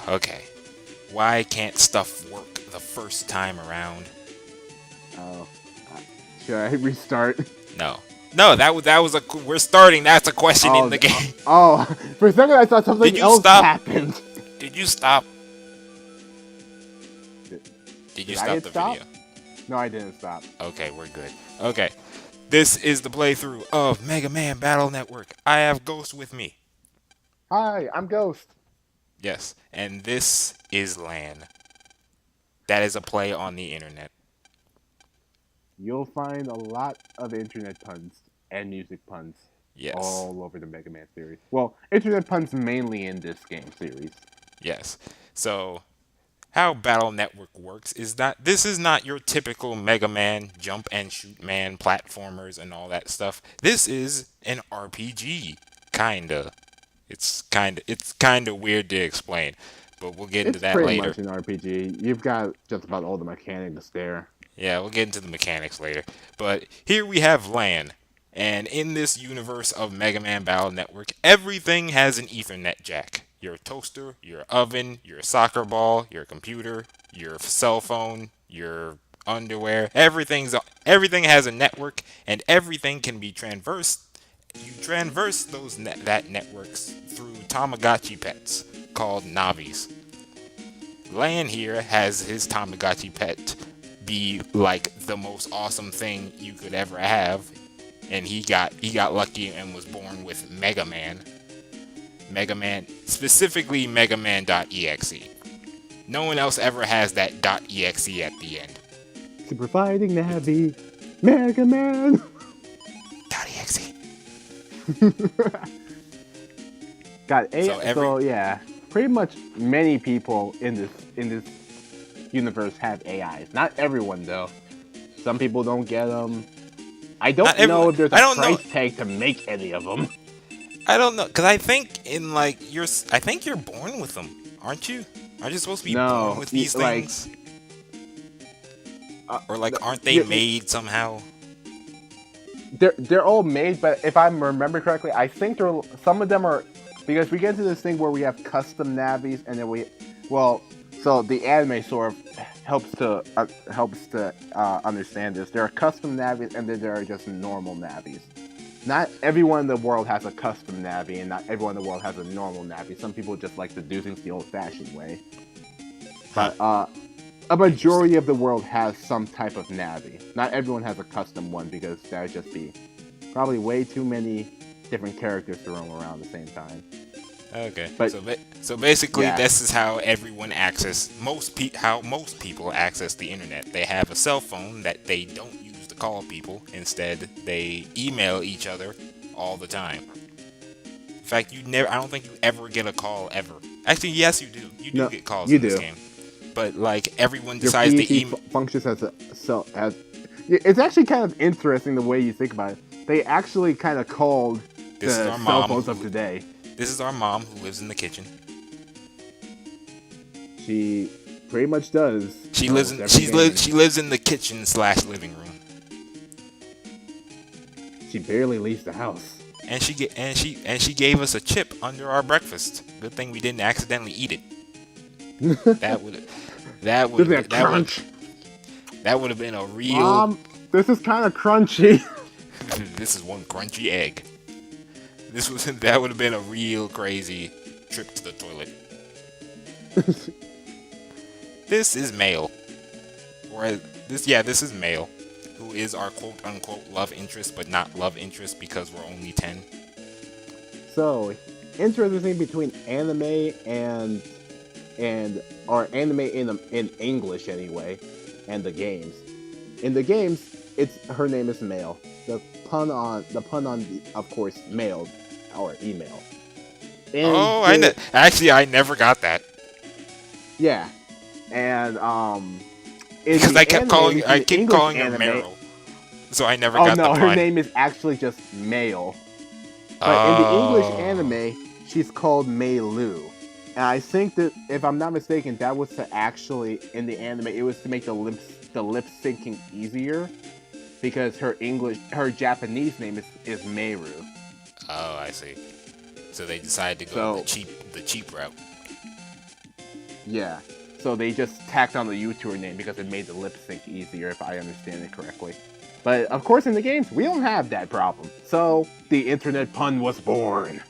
Okay. Why can't stuff work the first time around? Oh, uh, should I restart? No. No, that was a we're starting. That's a question in Oh, the game. oh, for a second I thought Did something you else stop? happened. Did you stop? Did, Did you did I stop hit the stop? video? No, I didn't stop. Okay, we're good. Okay. This is the playthrough of Mega Man Battle Network. I have Ghost with me. Hi, I'm Ghost. Yes. And this is LAN. That is a play on the internet. You'll find a lot of internet puns and music puns Yes. all over the Mega Man series. Well, internet puns mainly in this game series. Yes. So, how Battle Network works is that this is not your typical Mega Man jump and shoot man platformers and all that stuff. This is an RPG, kinda. It's kinda weird to explain, but we'll get into It's that pretty later. much an RPG. You've got just about all the mechanics there. Yeah, we'll get into the mechanics later. But here we have LAN. And in this universe of Mega Man Battle Network, everything has an Ethernet jack. Your toaster, your oven, your soccer ball, your computer, your cell phone, your underwear, everything has a network and everything can be traversed. You traverse that networks through Tamagotchi pets called Navis. Lan here has his Tamagotchi pet be like the most awesome thing you could ever have, and he got lucky and was born with Mega Man. Mega Man, specifically Mega Man.exe. No one else ever has that .exe at the end. Super Fighting Navi, Mega Man. .exe. Got So so yeah, pretty much many people in this universe have AIs. Not everyone though. Some people don't get them. I not don't know everyone. if there's I a don't know. price tag to make any of them. I don't know, cause I think I think you're born with them, aren't you? Aren't you supposed to be born No, with these like things? uh, Or like, aren't they you- made somehow? they're all made, but if I remember correctly, I think some of them are because we get into this thing where we have custom navies, and then so the anime sort of helps to understand this. There are custom navies, and then there are just normal navies. Not everyone in the world has a custom navi, and not everyone in the world has a normal navi. Some people just like to do things the old-fashioned way. But a majority of the world has some type of navi. Not everyone has a custom one because that would just be probably way too many different characters to roam around at the same time. Okay. But So basically, yeah, this is how everyone how most people access the internet. They have a cell phone that they don't use to call people. Instead, they email each other all the time. In fact, I don't think you ever get a call ever. Actually, yes, you do. You do no, get calls you in this do. game. But like everyone Your decides to PET email. functions as a cell as. It's actually kind of interesting the way you think about it. They actually kind of called This is the our cell mom. phones of today. This is our mom who lives in the kitchen. She pretty much does. She almost lives in every game. she lives in the kitchen / living room. She barely leaves the house. And she gave us a chip under our breakfast. Good thing we didn't accidentally eat it. That would that This is a would that would crunch. that would have been a real. This is kind of crunchy. This is one crunchy egg. That would have been a real crazy trip to the toilet. This is male, this is male, who is our quote unquote love interest, but not love interest because we're only 10. So, interesting thing between anime or anime in English anyway, and the games. In the games, her name is male. The pun on of course male or email. And Actually, I never got that yeah, and because I kept calling her anime, Meryl, so I never oh got no, the her pun. name is actually just male. But in the English Oh. anime, she's called Mei Lu. And I think that, if I'm not mistaken, that was to actually, in the anime, it was to make the lip syncing easier. Because her Japanese name is Meiru. Oh, I see. So they decided to go So, the cheap route. Yeah. So they just tacked on the YouTuber name because it made the lip sync easier, if I understand it correctly. But of course, in the games, we don't have that problem. So the internet pun was born.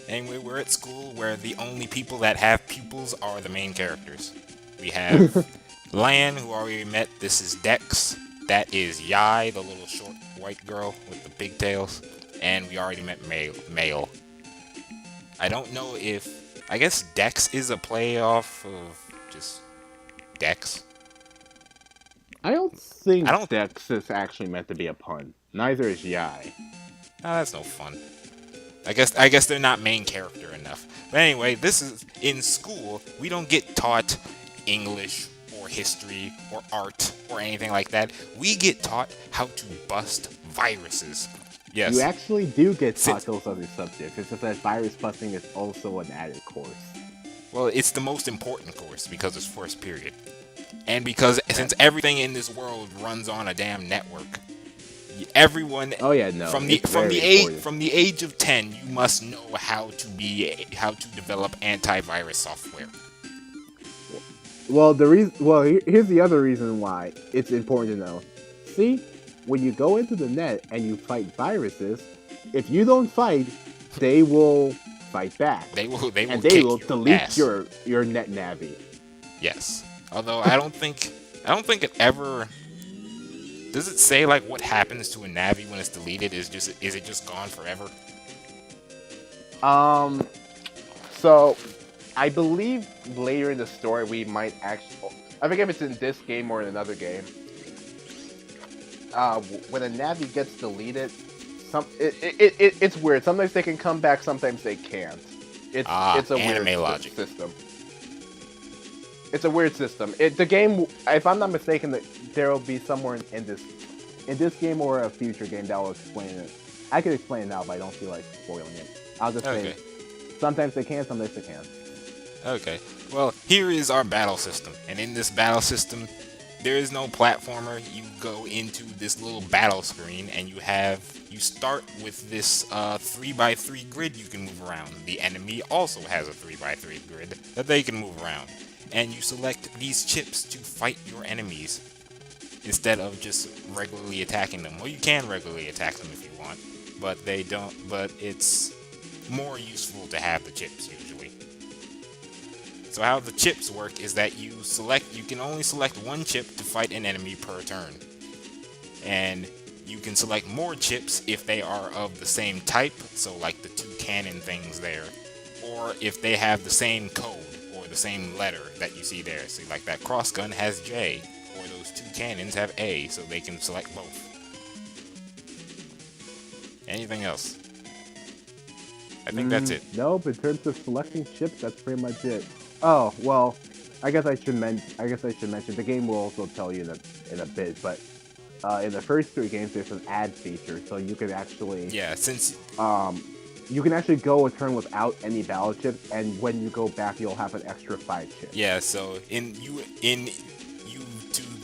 Anyway, we're at school where the only people that have pupils are the main characters. We have Lan, who already met. This is Dex. That is Yai, the little short white girl with the pigtails. And we already met Male. I don't know if... I guess Dex is a play off of just Dex. I don't think I don't... Dex is actually meant to be a pun. Neither is Yai. Oh, that's no fun. I guess they're not main character enough. But anyway, this is in school. We don't get taught English or history or art or anything like that. We get taught how to bust viruses. Yes. You actually do get taught those other subjects. It's just that virus busting is also an added course. Well, it's the most important course because it's first period. And because since everything in this world runs on a damn network, everyone oh yeah no from the age of 10 you must know how to develop antivirus software. Well, here's the other reason why it's important to know. See, when you go into the net and you fight viruses, if you don't fight, they will fight back. They will delete ass. your net navi. Yes. Although I don't think it ever... Does it say like what happens to a Navi when it's deleted? Is it just gone forever? So I believe later in the story we might actually... I forget if it's in this game or in another game. When a Navi gets deleted, it's weird. Sometimes they can come back, sometimes they can't. It's a anime weird logic system. It's a weird system. The game, if I'm not mistaken, there will be somewhere in this game or a future game that will explain it. I could explain it now, but I don't feel like spoiling it. I'll just say sometimes they can, sometimes they can't. Okay. Well, here is our battle system, and in this battle system, there is no platformer. You go into this little battle screen, and you start with this 3x3 grid you can move around. The enemy also has a 3x3 grid that they can move around. And you select these chips to fight your enemies instead of just regularly attacking them. Well, you can regularly attack them if you want, but they don't. But it's more useful to have the chips usually. So how the chips work is that you can only select one chip to fight an enemy per turn, and you can select more chips if they are of the same type. So like the two cannon things there, or if they have the same code. The same letter that you see there. See, like that cross gun has J, or those two cannons have A, so they can select both. Anything else? I think that's it. Nope. In terms of selecting chips, that's pretty much it. Oh well, I guess I should mention. The game will also tell you in a bit, but in the first 3 games, there's an ad feature, so you can actually you can actually go a turn without any battle chips, and when you go back, you'll have an extra 5 chips. Yeah, so to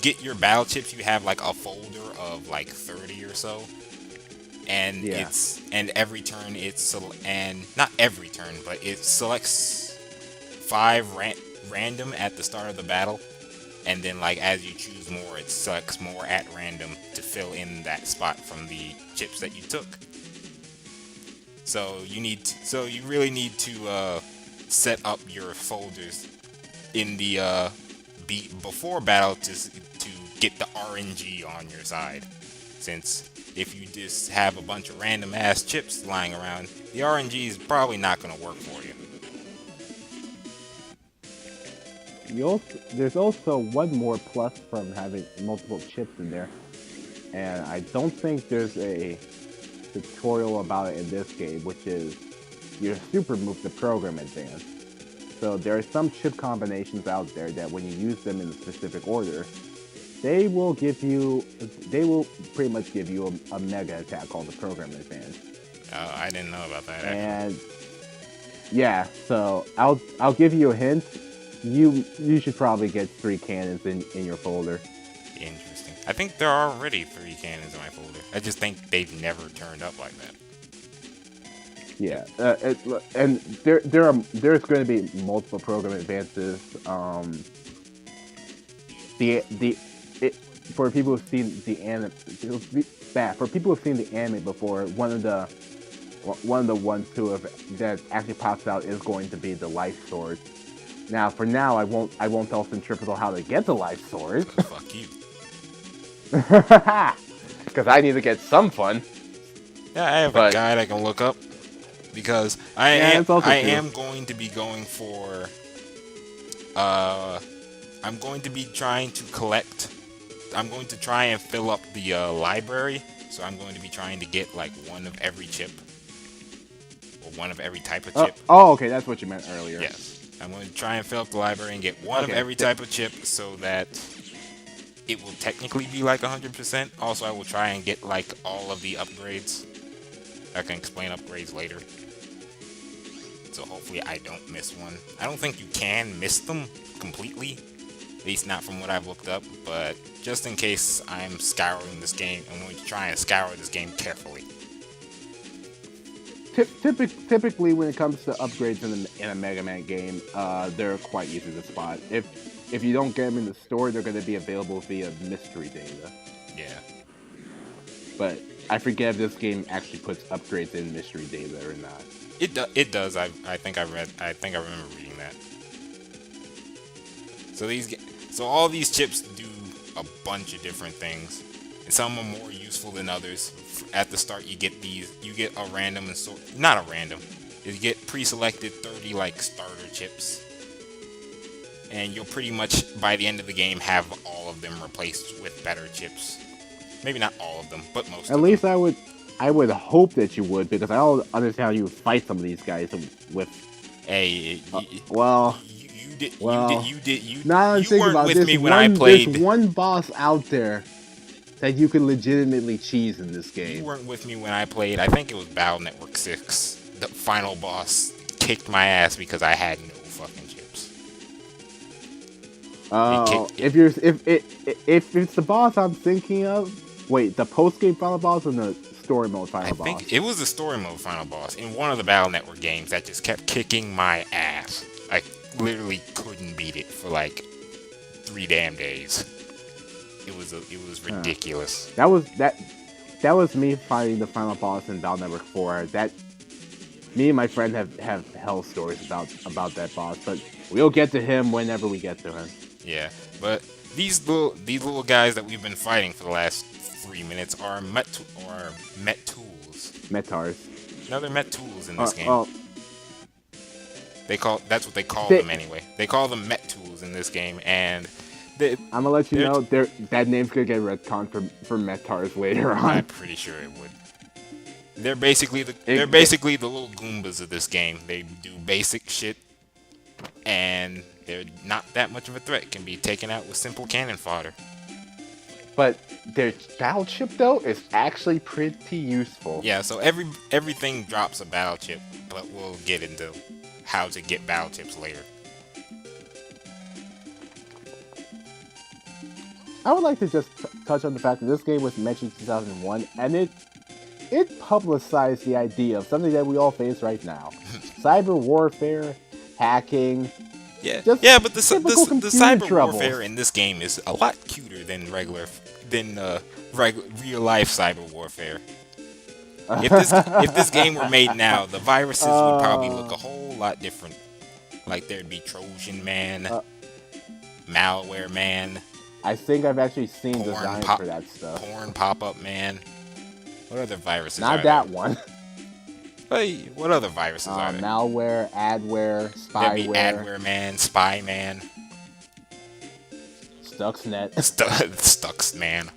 get your battle chips, you have like a folder of like 30 or so, and every turn not every turn, but it selects 5 random at the start of the battle, and then like as you choose more, it selects more at random to fill in that spot from the chips that you took. So you really need to set up your folders in the before battle to get the RNG on your side. Since if you just have a bunch of random ass chips lying around, the RNG is probably not going to work for you. There's also one more plus from having multiple chips in there, and I don't think there's a tutorial about it in this game, which is your super move, the program advance. So there are some chip combinations out there that when you use them in a specific order, they will pretty much give you a mega attack called the program advance. I didn't know about that. And yeah, so I'll give you a hint. You should probably get 3 cannons in your folder. Interesting. I think there are already 3 cannons in my folder. I just think they've never turned up like that. Yeah, and there's going to be multiple program advances. The it, for people who've seen the anime, for people who've seen the anime before, one of the ones who have that actually pops out is going to be the life sword. Now, for now, I won't tell Centripetal how to get the life sword. Fuck you. Because I need to get some fun. Yeah, I have a guide I can look up because I am going to be going for. I'm going to be trying to collect. I'm going to try and fill up the library. So I'm going to be trying to get like one of every chip, or one of every type of chip. Oh, okay, that's what you meant earlier. Yes. I'm going to try and fill up the library and get one of every type of chip so that it will technically be like 100%. Also, I will try and get like all of the upgrades. I can explain upgrades later. So hopefully I don't miss one. I don't think you can miss them completely. At least not from what I've looked up. But just in case I'm scouring this game, I'm going to try and scour this game carefully. Typically, when it comes to upgrades in a Mega Man game, they're quite easy to spot. If you don't get them in the store, they're going to be available via mystery data. Yeah. But I forget if this game actually puts upgrades in mystery data or not. It does. I think I remember reading that. So all these chips do a bunch of different things, and some are more useful than others. At the start, you get a random not a random. You get pre-selected 30 like starter chips, and you'll pretty much by the end of the game have all of them replaced with better chips. Maybe not all of them, but most. At least I would hope that you would, because I don't understand how you would fight some of these guys with. Hey, you weren't with me when I played. There's one boss out there that you can legitimately cheese in this game. You weren't with me when I played. I think it was Battle Network 6. The final boss kicked my ass because I had no fucking chips. If it's the boss I'm thinking of, wait, the post-game final boss or the story mode final boss? I think it was the story mode final boss in one of the Battle Network games that just kept kicking my ass. I literally couldn't beat it for like 3 damn days. It was ridiculous. That was me fighting the final boss in Battle Network 4. Me and my friend have hell stories about that boss, but we'll get to him whenever we get to him. Yeah, but these little guys that we've been fighting for the last 3 minutes are Met Tools. Metars. No, they're Met Tools in this game. That's what they call them anyway. They call them Met Tools in this game, and I'm gonna let you know that name's gonna get retconned for Metars later on. I'm pretty sure it would. They're basically the little Goombas of this game. They do basic shit, and they're not that much of a threat. Can be taken out with simple cannon fodder. But their battle chip though is actually pretty useful. Yeah, so everything drops a battle chip, but we'll get into how to get battle chips later. I would like to just touch on the fact that this game was mentioned in 2001, and it publicized the idea of something that we all face right now: cyber warfare, hacking. Yeah, but the cyber warfare in this game is a lot cuter than real life cyber warfare. If this game were made now, the viruses would probably look a whole lot different. Like there'd be Trojan Man, Malware Man. I think I've actually seen designs for that stuff. Porn pop-up man. What other viruses Not that one. Hey, what other viruses are there? Malware, adware, spyware. There'd be adware man, spy man. Stuxnet. Stux man.